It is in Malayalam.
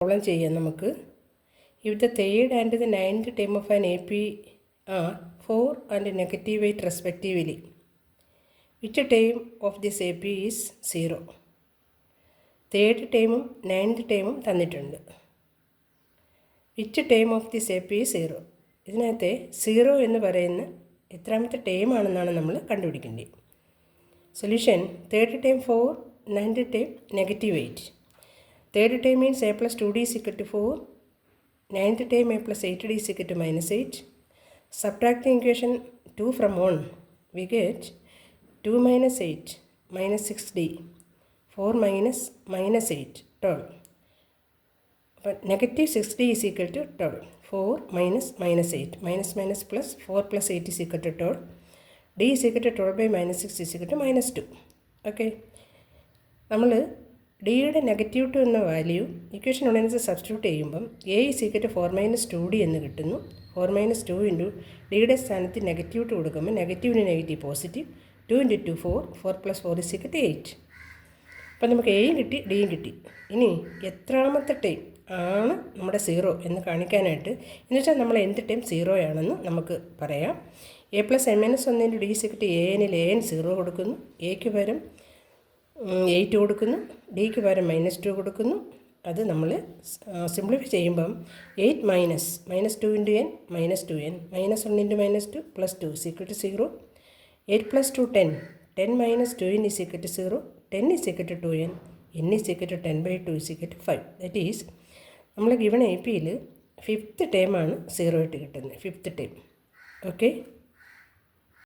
പ്രോബ്ലം ചെയ്യാം നമുക്ക്. If the third and the ninth term of an AP are 4 and negative 8 respectively, which term of this AP is 0? Third ടേമും നയൻത് ടേമും തന്നിട്ടുണ്ട്. Which term of this AP is 0? ഇതിനകത്തെ 0 എന്ന് പറയുന്ന എത്രാമത്തെ ടേം ആണെന്നാണ് നമ്മൾ കണ്ടുപിടിക്കേണ്ടത്. Solution: third term 4, ninth term negative 8. Third term means a plus 2d is equal to 4. Ninth term a plus 8d is equal to minus 8. Subtracting equation 2 from 1, we get 2 minus 8 minus 6d. 4 minus minus 8, 12. But negative 6d is equal to 12. 4 minus minus 8. Minus minus plus 4 plus 8 is equal to 12. d is equal to 12 by minus 6 is equal to minus 2. Okay. നമ്മൾ ഡിയുടെ നെഗറ്റീവ് 2 എന്ന വാല്യൂ ഇക്വേഷൻ ഉടനെ സബ്സ്റ്റിറ്റ്യൂട്ട് ചെയ്യുമ്പം A is equal to 4 minus 2d എന്ന് കിട്ടുന്നു. 4 മൈനസ് 2 ഇൻറ്റു ഡിയുടെ സ്ഥാനത്ത് നെഗറ്റീവ് 2 കൊടുക്കുമ്പോൾ നെഗറ്റീവിന് negative positive. 2 into 2 4. 4 plus 4 is equal to 8. അപ്പം നമുക്ക് എയും കിട്ടി ഡിയും കിട്ടി. ഇനി എത്രാമത്തെ ടൈം ആണ് നമ്മുടെ 0 എന്ന് കാണിക്കാനായിട്ട്, എന്ന് വെച്ചാൽ നമ്മൾ എന്ത് ടൈം 0 ആണെന്ന് നമുക്ക് പറയാം. A plus N minus 1 into D is equal to എനിൽ എൻ 0 കൊടുക്കുന്നു. എക്ക് പകരം 8 കൊടുക്കുന്നു. ഡിക്ക് പകരം -2 കൊടുക്കുന്നു. അത് നമ്മൾ സിംപ്ലിഫൈ ചെയ്യുമ്പം 8 minus 2 into N -2n -1 into -2 plus 2 is equal to 0. 8 plus 2 10. 10 minus 2n is equal to 0. 10 is equal to 2n. n is equal to 10 by 2 is equal to 5. That is നമ്മൾ ഗിവൺ AP യിൽ 5th ടേമാണ് 0 ആയിട്ട് കിട്ടുന്നത്. 5th term. ഓക്കെ.